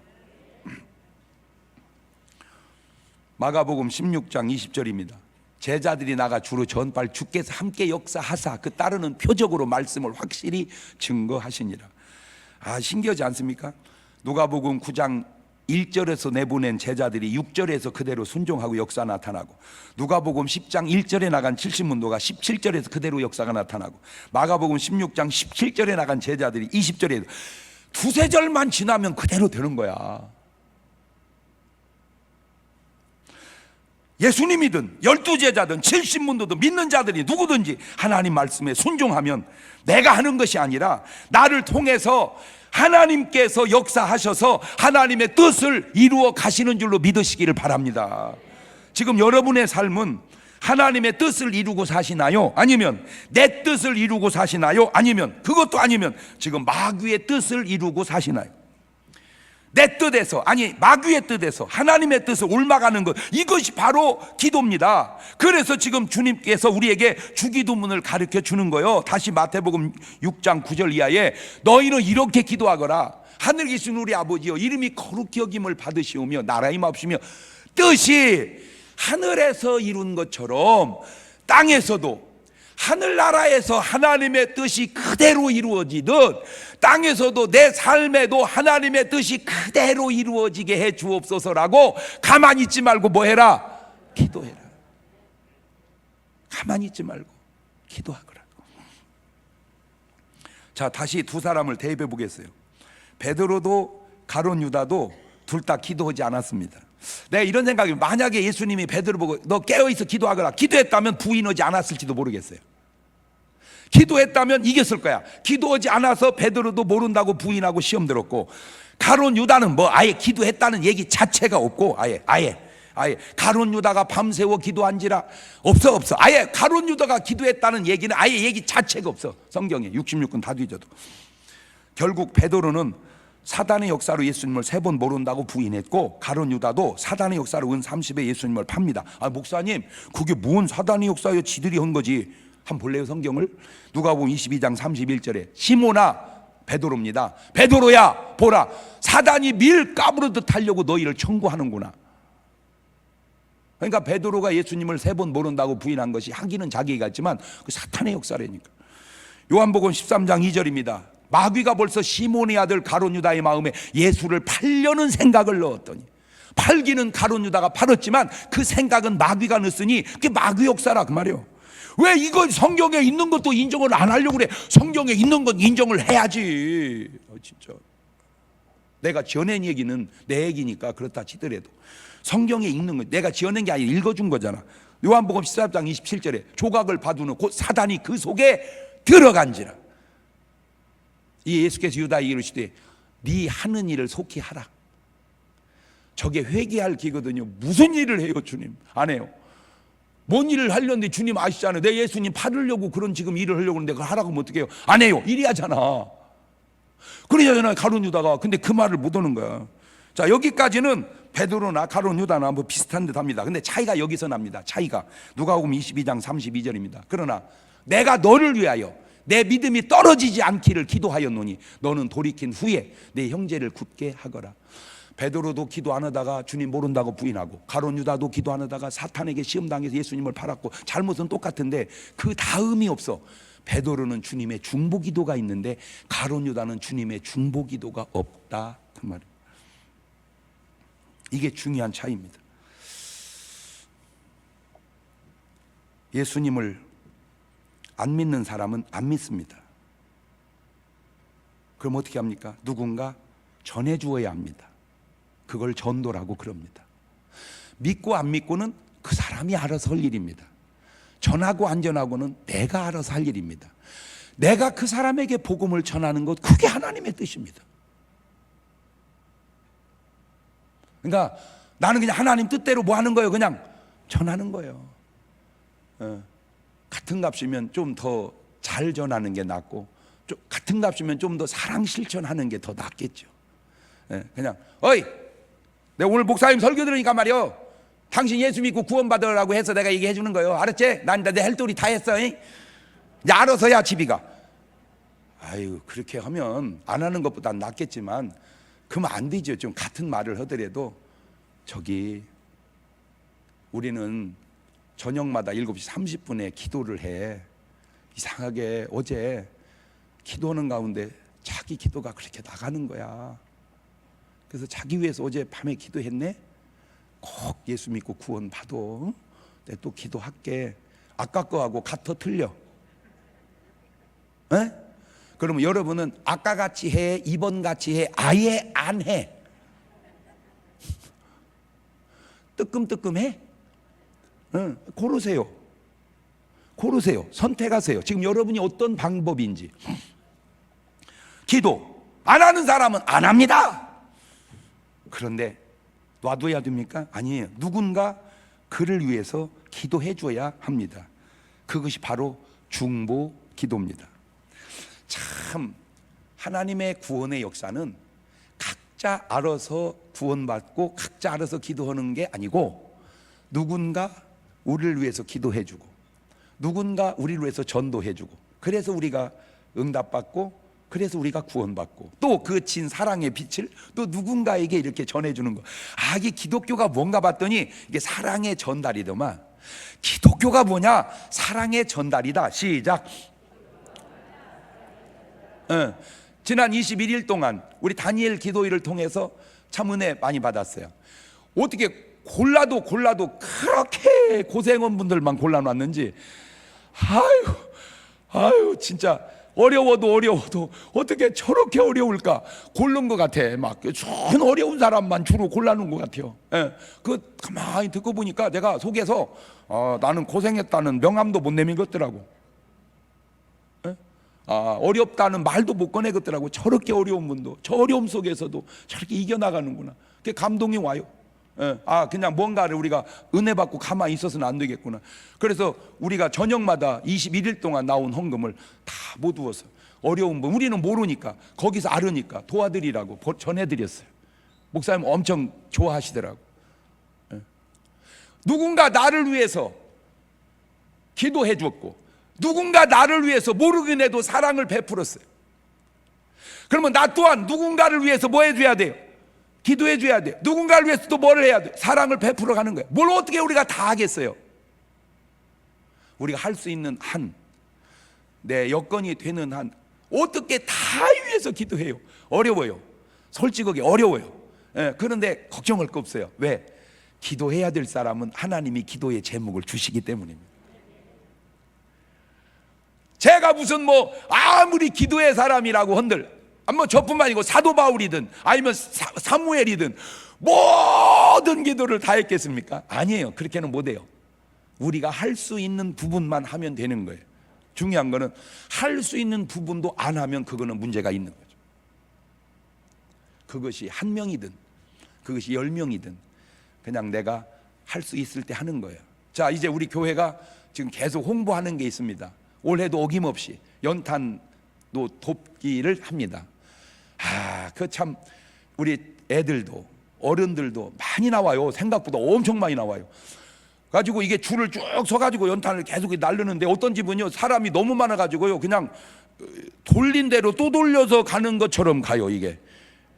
마가복음 16장 20절입니다. 제자들이 나가 주로 전파를 주께서 함께 역사하사 그 따르는 표적으로 말씀을 확실히 증거하시니라. 신기하지 않습니까? 누가복음 9장 1절에서 내보낸 제자들이 6절에서 그대로 순종하고 역사 나타나고, 누가복음 10장 1절에 나간 70문도가 17절에서 그대로 역사가 나타나고, 마가복음 16장 17절에 나간 제자들이 20절에 두세 절만 지나면 그대로 되는 거야. 예수님이든 12제자든 70문도든 믿는 자들이 누구든지 하나님 말씀에 순종하면 내가 하는 것이 아니라 나를 통해서 하나님께서 역사하셔서 하나님의 뜻을 이루어 가시는 줄로 믿으시기를 바랍니다. 지금 여러분의 삶은 하나님의 뜻을 이루고 사시나요? 아니면 내 뜻을 이루고 사시나요? 아니면 그것도 아니면 지금 마귀의 뜻을 이루고 사시나요? 내 뜻에서, 아니 마귀의 뜻에서 하나님의 뜻을 옮아가는 것, 이것이 바로 기도입니다. 그래서 지금 주님께서 우리에게 주기도문을 가르쳐 주는 거예요. 다시 마태복음 6장 9절 이하에 너희는 이렇게 기도하거라. 하늘 계신 우리 아버지여 이름이 거룩히 여김을 받으시오며 나라의 마옵시며 뜻이 하늘에서 이룬 것처럼 땅에서도 하늘나라에서 하나님의 뜻이 그대로 이루어지듯 땅에서도 내 삶에도 하나님의 뜻이 그대로 이루어지게 해 주옵소서라고 가만히 있지 말고 뭐 해라? 기도해라. 가만히 있지 말고 기도하거라. 자, 다시 두 사람을 대입해 보겠어요. 베드로도 가룟 유다도 둘 다 기도하지 않았습니다. 내가 이런 생각이, 만약에 예수님이 베드로 보고 너 깨어있어 기도하거라 기도했다면 부인하지 않았을지도 모르겠어요. 기도했다면 이겼을 거야. 기도하지 않아서 베드로도 모른다고 부인하고 시험 들었고, 가룟 유다는 뭐 아예 기도했다는 얘기 자체가 없고, 아예 가룟 유다가 밤새워 기도한지라 없어. 아예 가룟 유다가 기도했다는 얘기는 아예 얘기 자체가 없어. 성경에 66권 다 뒤져도. 결국 베드로는 사단의 역사로 예수님을 3번 모른다고 부인했고, 가룟 유다도 사단의 역사로 은 30에 예수님을 팝니다. 목사님 그게 뭔 사단의 역사요? 지들이 한 거지. 한번 볼래요 성경을? 누가복음 22장 31절에 시몬아, 베드로입니다. 베드로야 보라 사단이 밀 까부르듯 하려고 너희를 청구하는구나. 그러니까 베드로가 예수님을 3번 모른다고 부인한 것이 하기는 자기가 있지만 그 사탄의 역사라니까. 요한복음 13장 2절입니다. 마귀가 벌써 시몬의 아들 가룟 유다의 마음에 예수를 팔려는 생각을 넣었더니, 팔기는 가룟 유다가 팔았지만 그 생각은 마귀가 넣었으니 그게 마귀 역사라 그 말이에요. 왜 이거 성경에 있는 것도 인정을 안 하려고 그래? 성경에 있는 건 인정을 해야지. 진짜 내가 지어낸 얘기는 내 얘기니까 그렇다 치더라도 성경에 있는 건 내가 지어낸 게 아니라 읽어준 거잖아. 요한복음 14장 27절에 조각을 봐두는 곧 사단이 그 속에 들어간지라. 이 예수께서 유다에게 이르시되 네 하는 일을 속히 하라. 저게 회개할 기거든요. 무슨 일을 해요? 주님 안 해요. 뭔 일을 하려는데 주님 아시잖아요. 내 예수님 팔으려고 그런 지금 일을 하려고 하는데 그걸 하라고 하면 어떻게 해요? 안 해요. 일이 하잖아. 그러잖아요 가룟 유다가. 근데 그 말을 못 하는 거야. 자, 여기까지는 베드로나 가룟 유다나 뭐 비슷한 듯 합니다. 근데 차이가 여기서 납니다. 차이가 누가복음 22장 32절입니다. 그러나 내가 너를 위하여 내 믿음이 떨어지지 않기를 기도하였노니 너는 돌이킨 후에 내 형제를 굳게 하거라. 베드로도 기도 안 하다가 주님 모른다고 부인하고, 가룟 유다도 기도 안 하다가 사탄에게 시험당해서 예수님을 팔았고, 잘못은 똑같은데 그 다음이 없어. 베드로는 주님의 중보기도가 있는데 가룟 유다는 주님의 중보기도가 없다, 그 말이에요. 이게 중요한 차이입니다. 예수님을 안 믿는 사람은 안 믿습니다. 그럼 어떻게 합니까? 누군가 전해주어야 합니다. 그걸 전도라고 그럽니다. 믿고 안 믿고는 그 사람이 알아서 할 일입니다. 전하고 안 전하고는 내가 알아서 할 일입니다. 내가 그 사람에게 복음을 전하는 것, 그게 하나님의 뜻입니다. 그러니까 나는 그냥 하나님 뜻대로 뭐 하는 거예요? 그냥 전하는 거예요. 같은 값이면 좀 더 잘 전하는 게 낫고, 같은 값이면 좀 더 사랑 실천하는 게 더 낫겠죠. 그냥 어이, 내가 오늘 목사님 설교 들으니까 말이요, 당신 예수 믿고 구원받으라고 해서 내가 얘기해 주는 거예요. 알았지? 난 내 할 도리 다 했어. 이제 알아서야 집이가. 아유, 그렇게 하면 안 하는 것보다 낫겠지만 그러면 안 되죠. 좀 같은 말을 하더라도 저기 우리는 저녁마다 7시 30분에 기도를 해. 이상하게 어제 기도하는 가운데 자기 기도가 그렇게 나가는 거야. 그래서 자기 위해서 어제 밤에 기도했네. 꼭 예수 믿고 구원 받아. 내가 또 기도할게. 아까 거하고 같아 틀려? 에? 그러면 여러분은 아까 같이 해, 이번 같이 해, 아예 안 해? 뜨끔뜨끔해? 고르세요. 고르세요. 선택하세요. 지금 여러분이 어떤 방법인지. 기도 안 하는 사람은 안 합니다. 그런데 놔둬야 됩니까? 아니에요. 누군가 그를 위해서 기도해 줘야 합니다. 그것이 바로 중보 기도입니다. 참, 하나님의 구원의 역사는 각자 알아서 구원받고 각자 알아서 기도하는 게 아니고, 누군가 우리를 위해서 기도해 주고, 누군가 우리를 위해서 전도해 주고, 그래서 우리가 응답받고, 그래서 우리가 구원받고, 또 그 진 사랑의 빛을 또 누군가에게 이렇게 전해주는 거. 아, 이게 기독교가 뭔가 봤더니 이게 사랑의 전달이더만. 기독교가 뭐냐? 사랑의 전달이다. 시작. 지난 21일 동안 우리 다니엘 기도회를 통해서 참 은혜 많이 받았어요. 어떻게 골라도 그렇게 고생한 분들만 골라놨는지, 아유 진짜 어려워도 어떻게 저렇게 어려울까? 고른 것 같아. 막 전 어려운 사람만 주로 골라놓은 것 같아요. 그 가만히 듣고 보니까 내가 속에서 나는 고생했다는 명함도 못 내밀겠더라고. 어렵다는 말도 못 꺼내겠더라고. 저렇게 어려운 분도 저 어려움 속에서도 저렇게 이겨나가는구나. 그게 감동이 와요. 그냥 뭔가를 우리가 은혜 받고 가만히 있어서는 안 되겠구나. 그래서 우리가 저녁마다 21일 동안 나온 헌금을 다 모두어서 어려운 분, 우리는 모르니까 거기서 알으니까 도와드리라고 전해드렸어요. 목사님 엄청 좋아하시더라고. 누군가 나를 위해서 기도해 줬고, 누군가 나를 위해서 모르긴 해도 사랑을 베풀었어요. 그러면 나 또한 누군가를 위해서 뭐 해줘야 돼요? 기도해 줘야 돼요. 누군가를 위해서 또 뭘 해야 돼요? 사랑을 베풀어 가는 거예요. 뭘 어떻게 우리가 다 하겠어요? 우리가 할 수 있는 한, 내 여건이 되는 한, 어떻게 다 위해서 기도해요. 어려워요. 솔직하게 어려워요. 그런데 걱정할 거 없어요. 왜? 기도해야 될 사람은 하나님이 기도의 제목을 주시기 때문입니다. 제가 무슨 뭐 아무리 기도의 사람이라고 한들, 뭐 저뿐만 아니고 사도 바울이든 아니면 사무엘이든 모든 기도를 다 했겠습니까? 아니에요. 그렇게는 못해요. 우리가 할 수 있는 부분만 하면 되는 거예요. 중요한 거는 할 수 있는 부분도 안 하면 그거는 문제가 있는 거죠. 그것이 한 명이든 그것이 10명이든 그냥 내가 할 수 있을 때 하는 거예요. 자, 이제 우리 교회가 지금 계속 홍보하는 게 있습니다. 올해도 어김없이 연탄도 돕기를 합니다. 그 참 우리 애들도 어른들도 많이 나와요. 생각보다 엄청 많이 나와요. 가지고 이게 줄을 쭉 서가지고 연탄을 계속 날르는데 어떤 집은요 사람이 너무 많아가지고요 그냥 돌린 대로 또 돌려서 가는 것처럼 가요. 이게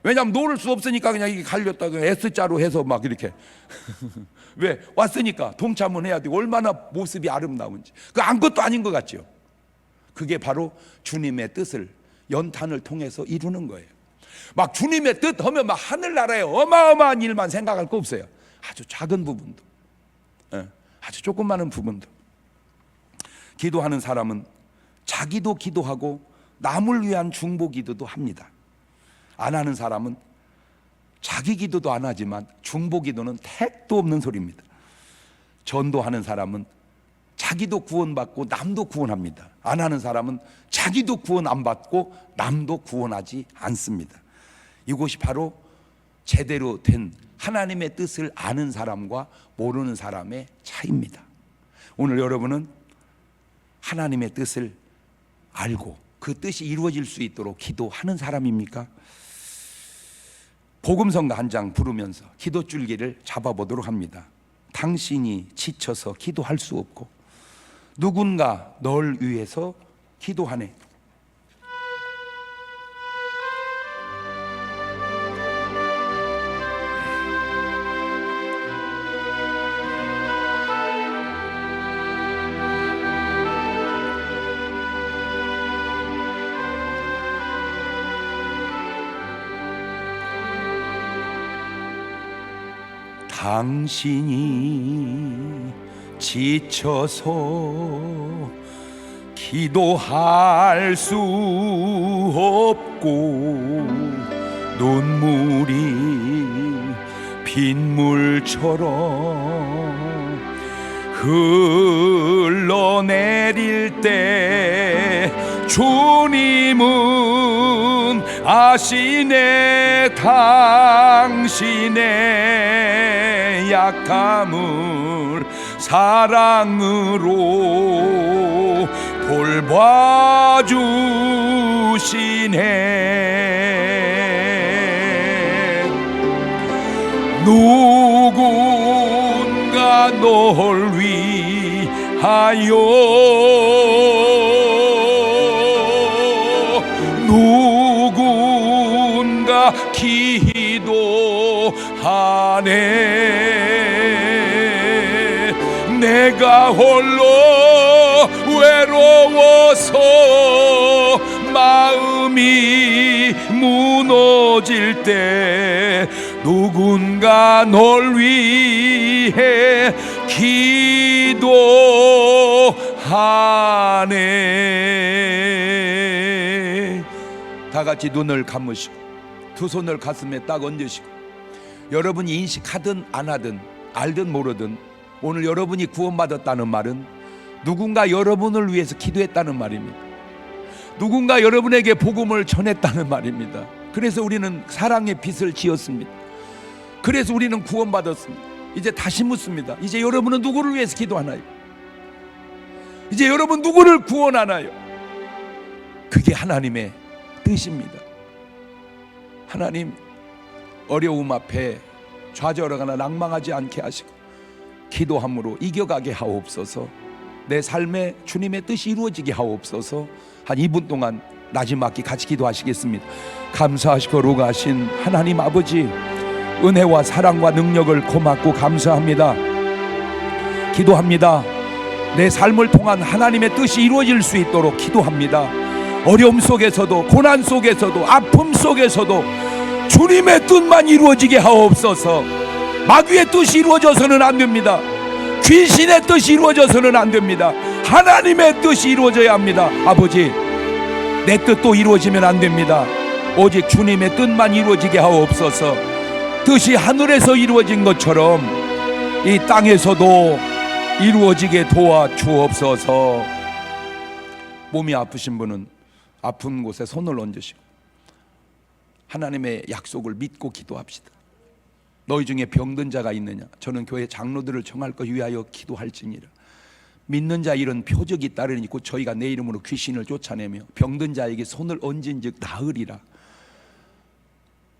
왜냐하면 놓을 수 없으니까 그냥 이게 갈렸다가 S자로 해서 막 이렇게 왜 왔으니까 동참은 해야 되고 얼마나 모습이 아름다운지. 그 아무것도 아닌 것 같죠. 그게 바로 주님의 뜻을 연탄을 통해서 이루는 거예요. 막 주님의 뜻 하면 막 하늘나라에 어마어마한 일만 생각할 거 없어요. 아주 작은 부분도, 아주 조그마한 부분도. 기도하는 사람은 자기도 기도하고 남을 위한 중보 기도도 합니다. 안 하는 사람은 자기 기도도 안 하지만 중보 기도는 택도 없는 소리입니다. 전도하는 사람은 자기도 구원받고 남도 구원합니다. 안 하는 사람은 자기도 구원 안 받고 남도 구원하지 않습니다. 이것이 바로 제대로 된 하나님의 뜻을 아는 사람과 모르는 사람의 차이입니다. 오늘 여러분은 하나님의 뜻을 알고 그 뜻이 이루어질 수 있도록 기도하는 사람입니까? 복음성가 한 장 부르면서 기도줄기를 잡아보도록 합니다. 당신이 지쳐서 기도할 수 없고 누군가 널 위해서 기도하네. 당신이 지쳐서 기도할 수 없고 눈물이 빗물처럼 흘러내릴 때 주님은 아시네. 당신의 약함을 사랑으로 돌봐주시네. 누군가 널 위하여 누군가 기도하네. 내가 홀로 외로워서 마음이 무너질 때 누군가 널 위해 기도하네. 다 같이 눈을 감으시고 두 손을 가슴에 딱 얹으시고 여러분이 인식하든 안 하든 알든 모르든 오늘 여러분이 구원받았다는 말은 누군가 여러분을 위해서 기도했다는 말입니다. 누군가 여러분에게 복음을 전했다는 말입니다. 그래서 우리는 사랑의 빛을 지었습니다. 그래서 우리는 구원받았습니다. 이제 다시 묻습니다. 이제 여러분은 누구를 위해서 기도하나요? 이제 여러분 누구를 구원하나요? 그게 하나님의 뜻입니다. 하나님, 어려움 앞에 좌절하거나 낭망하지 않게 하시고 기도함으로 이겨가게 하옵소서. 내 삶에 주님의 뜻이 이루어지게 하옵소서. 한 2분 동안 나지막히 같이 기도하시겠습니다. 감사하시고 거룩하신 하나님 아버지, 은혜와 사랑과 능력을 고맙고 감사합니다. 기도합니다. 내 삶을 통한 하나님의 뜻이 이루어질 수 있도록 기도합니다. 어려움 속에서도 고난 속에서도 아픔 속에서도 주님의 뜻만 이루어지게 하옵소서. 마귀의 뜻이 이루어져서는 안 됩니다. 귀신의 뜻이 이루어져서는 안 됩니다. 하나님의 뜻이 이루어져야 합니다. 아버지, 내 뜻도 이루어지면 안 됩니다. 오직 주님의 뜻만 이루어지게 하옵소서. 뜻이 하늘에서 이루어진 것처럼 이 땅에서도 이루어지게 도와주옵소서. 몸이 아프신 분은 아픈 곳에 손을 얹으시고 하나님의 약속을 믿고 기도합시다. 너희 중에 병든 자가 있느냐? 저는 교회 장로들을 청할 것 위하여 기도할지니라. 믿는 자 일은 표적이 따르니 곧 저희가 내 이름으로 귀신을 쫓아내며 병든 자에게 손을 얹은 즉 나으리라.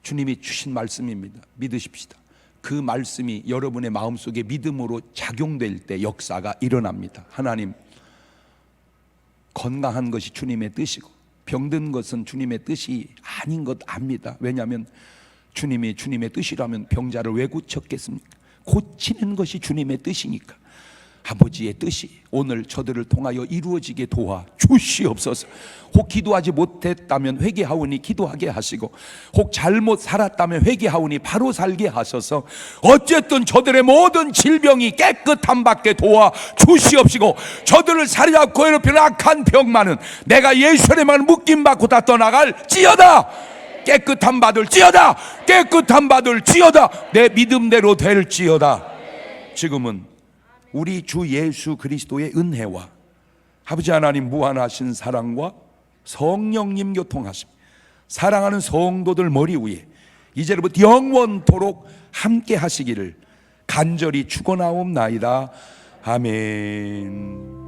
주님이 주신 말씀입니다. 믿으십시다. 그 말씀이 여러분의 마음속에 믿음으로 작용될 때 역사가 일어납니다. 하나님, 건강한 것이 주님의 뜻이고 병든 것은 주님의 뜻이 아닌 것 압니다. 왜냐하면 주님이 주님의 뜻이라면 병자를 왜 고쳤겠습니까? 고치는 것이 주님의 뜻이니까. 아버지의 뜻이 오늘 저들을 통하여 이루어지게 도와 주시옵소서. 혹 기도하지 못했다면 회개하오니 기도하게 하시고, 혹 잘못 살았다면 회개하오니 바로 살게 하셔서 어쨌든 저들의 모든 질병이 깨끗함 받게 도와 주시옵시고, 저들을 사로잡고 괴롭히는 악한 병만은 내가 예수님만 묶임받고 다 떠나갈지어다. 깨끗함 받을지어다. 깨끗함 받을지어다. 내 믿음대로 될지어다. 지금은 우리 주 예수 그리스도의 은혜와 아버지 하나님 무한하신 사랑과 성령님 교통하심, 사랑하는 성도들 머리 위에 이제부터 영원토록 함께 하시기를 간절히 축원하옵나이다. 아멘.